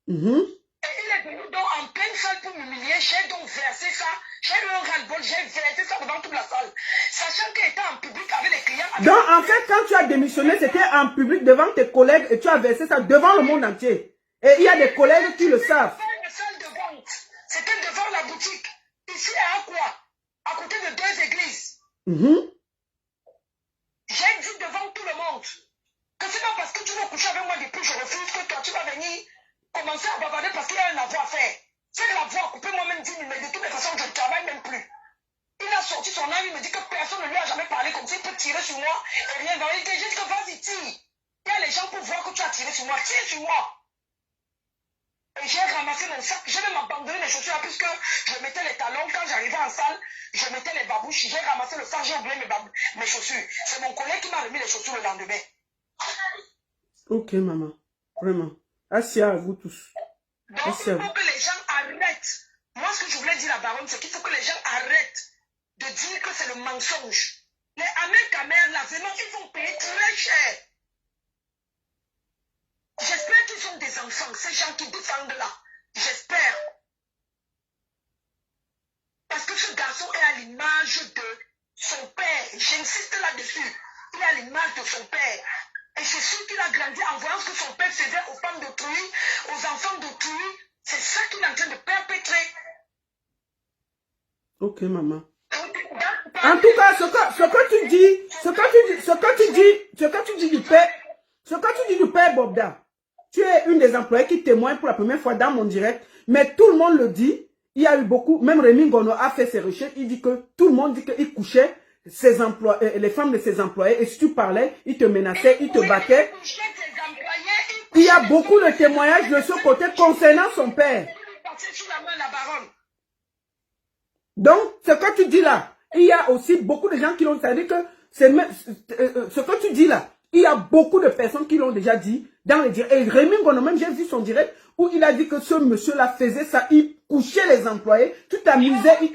Et il est venu donc en pleine salle pour m'humilier. J'ai donc versé ça. J'ai eu un ras-le-bol. J'ai versé ça devant toute la salle. Sachant qu'il était en public avec les clients. Donc, en fait, quand tu as démissionné, c'était en public devant tes collègues et tu as versé ça devant le monde entier. Et il y a des collègues qui le savent. Une salle de vente. C'était devant la boutique. Ici à quoi? À côté de 2 églises. J'ai dit devant tout le monde que c'est pas parce que tu veux coucher avec moi depuis je refuse que toi tu vas venir commencer à bavarder parce qu'il y a un avoir à faire. C'est la voix coupée moi-même 10 000, mais de toutes les façons je ne travaille même plus. Il a sorti son âme, il me dit que personne ne lui a jamais parlé comme ça, il peut tirer sur moi et rien. Il dit juste que vas-y, tire. Il y a les gens pour voir que tu as tiré sur moi, tire sur moi. Et j'ai ramassé mon sac, j'ai même abandonné mes chaussures puisque je mettais les talons. Quand j'arrivais en salle, je mettais les babouches. J'ai ramassé le sac, j'ai oublié mes chaussures. C'est mon collègue qui m'a remis les chaussures le lendemain. Ok, maman. Vraiment. Assis à vous tous. Donc, il faut que les gens arrêtent. Moi, ce que je voulais dire à Baronne, c'est qu'il faut que les gens arrêtent de dire que c'est le mensonge. Les Américains, là, vraiment, ils vont payer très cher. J'espère qu'ils sont des enfants, ces gens qui défendent là. J'espère. Parce que ce garçon est à l'image de son père. J'insiste là-dessus. Il est à l'image de son père. Et c'est sûr qu'il a grandi en voyant ce que son père faisait aux femmes d'autrui, aux enfants d'autrui. C'est ça qu'il est en train de perpétrer. Ok, maman. En tout cas, ce que tu dis du père Bobda, tu es une des employées qui témoigne pour la première fois dans mon direct, mais tout le monde le dit. Il y a eu beaucoup, même Rémi Ngono a fait ses recherches, il dit que tout le monde dit qu'il couchait ses employés, les femmes de ses employés, et si tu parlais, il te menaçait, il te battait. Il y a beaucoup de témoignages de ce côté concernant son père. Donc, ce que tu dis là, il y a aussi beaucoup de gens qui l'ont, c'est-à-dire que ce que tu dis là, il y a beaucoup de personnes qui l'ont déjà dit dans les directs. Et Rémi Ngono, même j'ai vu son direct où il a dit que ce monsieur-là faisait ça, il couchait les employés, tu t'amusais. Baba,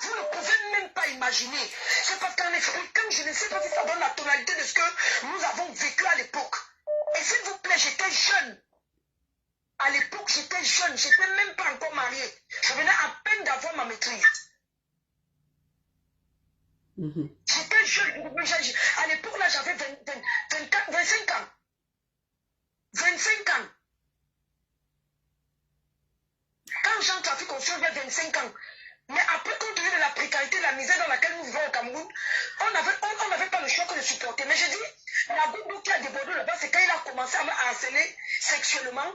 vous ne pouvez même pas imaginer. C'est parce qu'en effet, comme je ne sais pas si ça donne la tonalité de ce que nous avons vécu à l'époque. Et s'il vous plaît, j'étais jeune. À l'époque, j'étais jeune, je n'étais même pas encore mariée. Je venais à peine d'avoir ma maîtrise. J'étais jeune. À l'époque, là, j'avais 25 ans. 25 ans. Quand j'entre à Ficoncio, j'avais 25 ans. Mais après, compte tenu de la précarité, de la misère dans laquelle nous vivons au Cameroun, on n'avait pas le choix que de supporter. Mais je dis, la goutte d'eau qui a débordé le bas, c'est quand il a commencé à me harceler sexuellement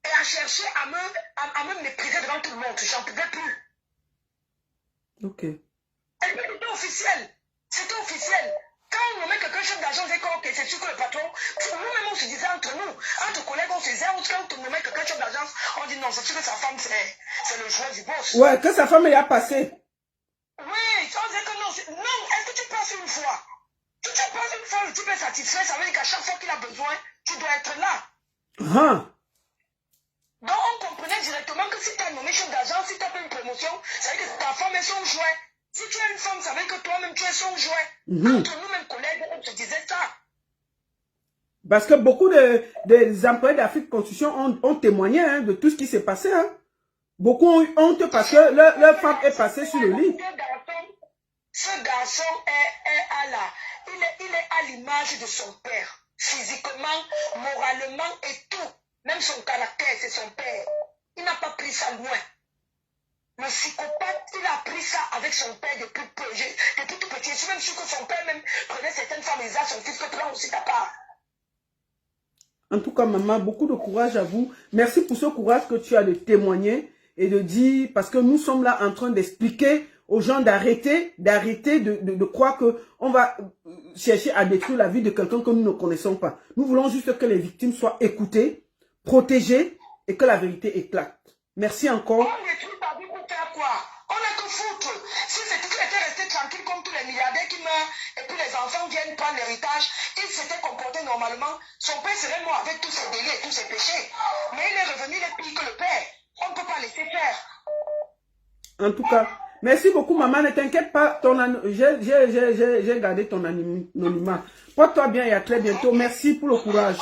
et à chercher à me mépriser devant tout le monde. J'en pouvais plus. Ok. Et puis, c'était officiel. C'était officiel. Quand on nommait quelqu'un chef d'agence, on disait que okay, c'est sûr que le patron, nous-mêmes on se disait entre nous, entre collègues, on se disait, quand on nommait quelqu'un chef d'agence, on dit non, c'est sûr que sa femme, c'est le joueur du boss. Ouais, que sa femme y a passé. Oui, on disait que non, non, est-ce que tu passes une fois? Si tu passes une fois, le type est satisfait, ça veut dire qu'à chaque fois qu'il a besoin, tu dois être là. Donc on comprenait directement que si tu as nommé chef d'agence, si tu as fait une promotion, ça veut dire que ta femme est son jouet. Si tu es une femme, ça veut dire que toi-même tu es son jouet. Entre nous-mêmes collègues, on te disait ça. Parce que beaucoup des employés d'Afrique Construction ont témoigné de tout ce qui s'est passé. Beaucoup ont eu honte parce que leur femme est passée sur le lit. Ce garçon il est à l'image de son père. Physiquement, moralement et tout. Même son caractère, c'est son père. Il n'a pas pris ça loin. Le psychopathe, il a pris ça avec son père depuis tout petit. Je suis même sûr que son père même prenait certaines femmes et disait à son fils que prends aussi ta part. En tout cas, maman, beaucoup de courage à vous. Merci pour ce courage que tu as de témoigner et de dire, parce que nous sommes là en train d'expliquer aux gens d'arrêter de croire qu'on va chercher à détruire la vie de quelqu'un que nous ne connaissons pas. Nous voulons juste que les victimes soient écoutées, protégées et que la vérité éclate. Merci encore. On détruit ta vie pour faire quoi? On n'a que foutre. Si c'était resté tranquille comme tous les milliardaires qui meurent et puis les enfants viennent prendre l'héritage, il s'était comporté normalement, son père serait mort avec tous ses délits et tous ses péchés. Mais il est revenu, il est pire que le père. On ne peut pas laisser faire. En tout cas, merci beaucoup maman, ne t'inquiète pas, j'ai gardé ton anonymat. Porte-toi bien et à très bientôt. Merci pour le courage.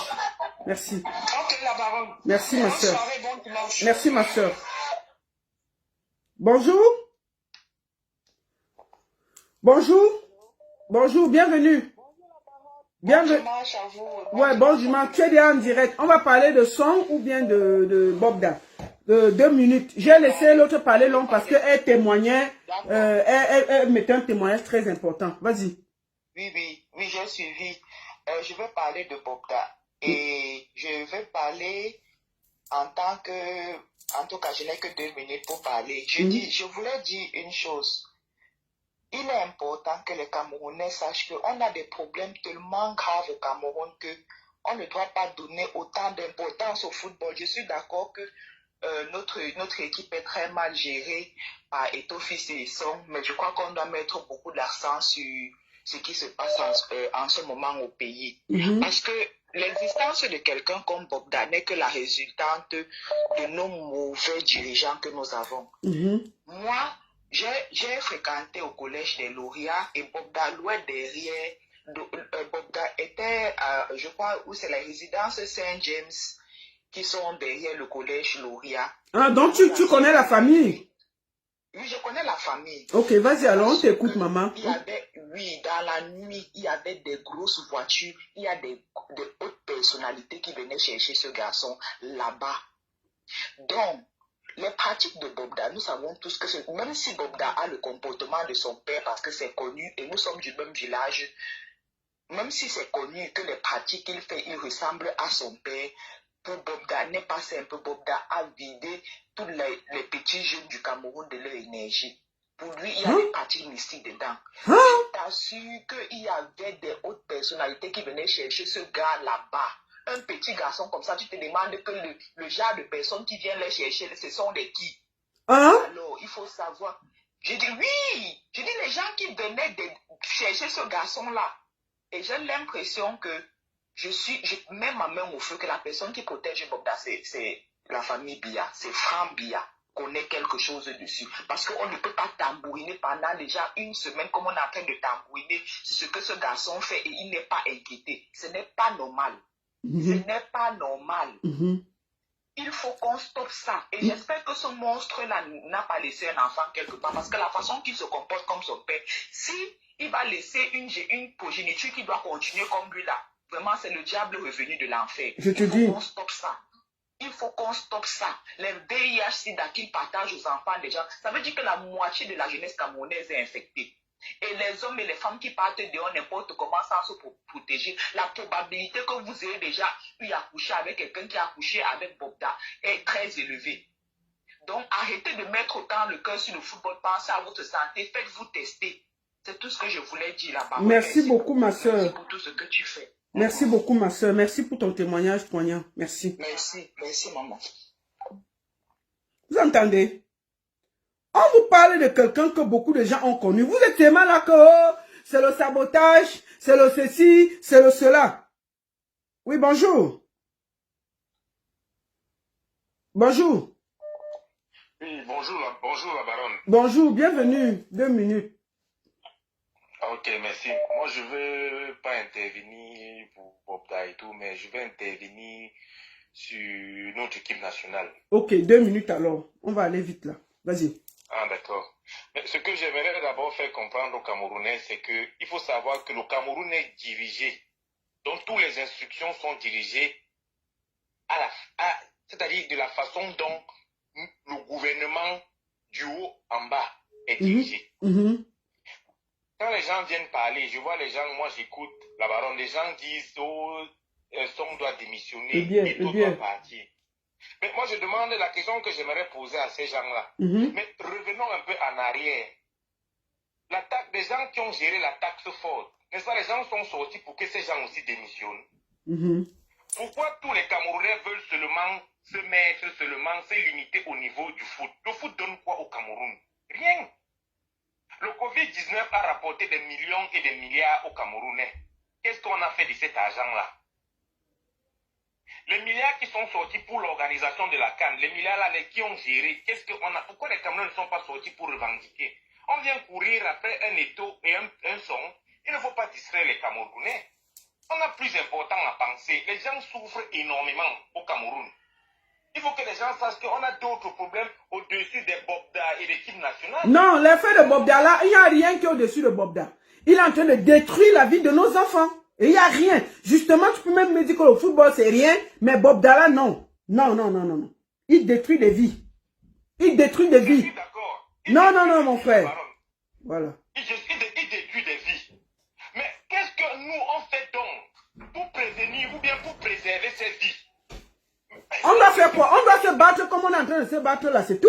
Merci. Ok. la baronne. Merci, ma Bonne soeur. soirée, bon dimanche. Merci, ma soeur. Bonjour. Bonjour. Bonjour, bienvenue. Bon Bienvenue. dimanche à vous. Ouais, bon dimanche. Tu es déjà en direct. On va parler de son ou bien de Bobda. 2 minutes. J'ai laissé l'autre parler long parce qu'elle témoignait. Elle mettait un témoignage très important. Vas-y. Oui, j'ai suivi. Je vais parler de Bobda. Et je vais parler en tant que... En tout cas, je n'ai que 2 minutes pour parler. Je voulais dire une chose. Il est important que les Camerounais sachent qu'on a des problèmes tellement graves au Cameroun qu'on ne doit pas donner autant d'importance au football. Je suis d'accord que notre équipe est très mal gérée par Eto'o-Fils et Son, mais je crois qu'on doit mettre beaucoup d'accent sur ce qui se passe en ce moment au pays. Parce que l'existence de quelqu'un comme Bobda n'est que la résultante de nos mauvais dirigeants que nous avons. Moi, j'ai fréquenté au collège des lauréats et Bobda louait derrière. Bobda était, je crois, où c'est la résidence Saint-James qui sont derrière le collège lauréat. Ah, donc tu connais la famille? Oui, je connais la famille. Ok, vas-y, alors on t'écoute, maman. Oui, dans la nuit, il y avait des grosses voitures, il y a des hautes personnalités qui venaient chercher ce garçon là-bas. Donc, les pratiques de Bobda, nous savons tous que même si Bobda a le comportement de son père parce que c'est connu et nous sommes du même village, même si c'est connu que les pratiques qu'il fait, il ressemble à son père, pour Bobda n'est pas simple. Bobda a vidé tous les petits jeunes du Cameroun de leur énergie. Pour lui, il y a des pratiques mystiques dedans. Je t'assure qu'il y avait des hautes personnalités qui venaient chercher ce gars là-bas. Un petit garçon comme ça, tu te demandes que le genre de personnes qui viennent les chercher, ce sont des qui? Alors, il faut savoir. Je dis oui, je dis les gens qui venaient chercher ce garçon-là. Et j'ai l'impression que je mets ma main au feu que la personne qui protège Bobda, c'est la famille Biya, c'est Franck Biya, connaît quelque chose dessus. Parce qu'on ne peut pas tambouriner pendant déjà 1 semaine comme on est en train de tambouriner ce que ce garçon fait et il n'est pas inquiété. Ce n'est pas normal. Ce n'est pas normal. Il faut qu'on stoppe ça. Et j'espère que ce monstre-là n'a pas laissé un enfant quelque part. Parce que la façon qu'il se comporte comme son père, si il va laisser une progéniture qui doit continuer comme lui là, vraiment c'est le diable revenu de l'enfer. Il faut qu'on stoppe ça. Il faut qu'on stoppe ça. Les VIH-Sida qu'il partage aux enfants déjà, ça veut dire que la moitié de la jeunesse camerounaise est infectée. Et les hommes et les femmes qui partent dehors n'importe comment sans se protéger, la probabilité que vous ayez déjà eu à coucher avec quelqu'un qui a couché avec Bobda est très élevée. Donc arrêtez de mettre autant le cœur sur le football, pensez à votre santé, faites-vous tester. C'est tout ce que je voulais dire là-bas. Merci beaucoup, ma soeur. Merci pour tout ce que tu fais. Merci beaucoup, ma soeur. Merci pour ton témoignage poignant. Merci. Merci, maman. Vous entendez? On vous parle de quelqu'un que beaucoup de gens ont connu. Vous êtes tellement là que oh, c'est le sabotage, c'est le ceci, c'est le cela. Oui, bonjour. Bonjour. Oui, bonjour la baronne. Bonjour, bienvenue. 2 minutes. Ok, merci. Moi, je ne veux pas intervenir pour Bobda et tout, mais je vais intervenir sur notre équipe nationale. Ok, 2 minutes alors. On va aller vite là. Vas-y. Ah, d'accord. Mais ce que j'aimerais d'abord faire comprendre aux Camerounais, c'est qu'il faut savoir que le Cameroun est dirigé. Donc, toutes les instructions sont dirigées c'est-à-dire de la façon dont le gouvernement du haut en bas est dirigé. Quand les gens viennent parler, je vois les gens, moi j'écoute la baronne, les gens disent oh, Son doit démissionner et tout doit partir. Mais moi je demande la question que j'aimerais poser à ces gens-là. Mais revenons un peu en arrière. L'attaque des gens qui ont géré la taxe forte, n'est-ce pas, les gens sont sortis pour que ces gens aussi démissionnent. Pourquoi tous les Camerounais veulent seulement se limiter au niveau du foot? Le foot donne quoi au Cameroun? Rien. Le Covid-19 a rapporté des millions et des milliards aux Camerounais. Qu'est-ce qu'on a fait de cet argent-là? Les milliards qui sont sortis pour l'organisation de la CAN, les milliards là, qui ont géré, pourquoi les Camerounais ne sont pas sortis pour revendiquer? On vient courir après un étau et un son. Il ne faut pas distraire les Camerounais. On a plus important à penser. Les gens souffrent énormément. Au Cameroun. Il faut que les gens sachent qu'on a d'autres problèmes au-dessus des Bobda et l'équipe nationale. Non, l'effet de Bobda là, il n'y a rien qui est au-dessus de Bobda. Il est en train de détruire la vie de nos enfants. Et il n'y a rien. Justement, tu peux même me dire que le football, c'est rien, mais Bobda là, non. Non, non, non, non, non. Il détruit des vies. Il détruit des vies. Non, non, non, mon frère. Voilà. Il détruit des vies. Mais qu'est-ce que nous, on fait donc pour prévenir ou bien pour préserver ces vies? On doit faire quoi? On doit se battre comme on est en train de se battre là, c'est tout.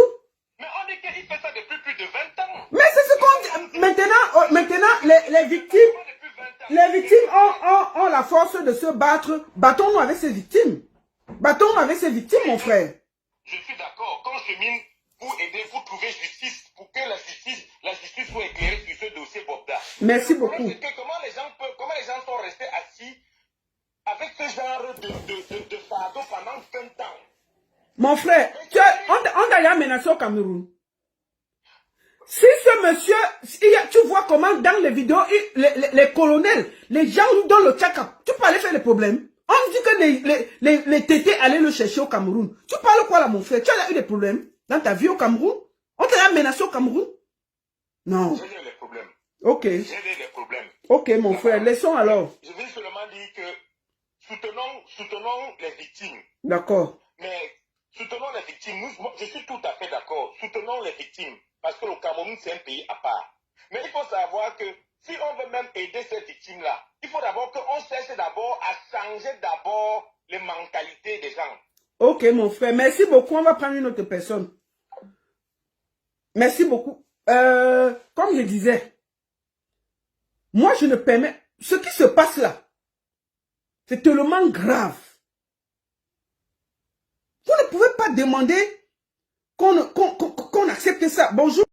Mais on dit qu'il fait ça depuis plus de 20 ans. Mais c'est ce qu'on dit. Maintenant, les victimes ont la force de se battre. Battons-nous avec ces victimes. Battons-nous avec ces victimes, mon frère. Je suis d'accord. Quand je mine pour aider, pour trouver justice, pour que la justice soit éclairée sur ce dossier Bobda. Merci beaucoup. Comment les gens sont restés assis avec ce genre de fardeau pendant 20 ans? Mon frère, on t'a menacé au Cameroun. Si ce monsieur, tu vois comment dans les vidéos, les colonels, les gens dans le check-up, tu peux aller faire des problèmes. On dit que les tétés allaient le chercher au Cameroun. Tu parles quoi là, mon frère? Tu as eu des problèmes dans ta vie au Cameroun? On t'a menacé au Cameroun? Non. J'ai eu les problèmes. Ok. J'ai eu les problèmes. Ok, mon frère, laissons alors. Je veux seulement dire que soutenons les victimes. D'accord. Mais soutenons les victimes. Je suis tout à fait d'accord. Soutenons les victimes. Parce que le Cameroun, c'est un pays à part. Mais il faut savoir que si on veut même aider ces victimes-là, il faut d'abord qu'on cherche d'abord à changer d'abord les mentalités des gens. Ok, mon frère. Merci beaucoup. On va prendre une autre personne. Merci beaucoup. Comme je disais, moi, je ne permets... Ce qui se passe là, c'est tellement grave. Vous ne pouvez pas demander qu'on accepte ça. Bonjour.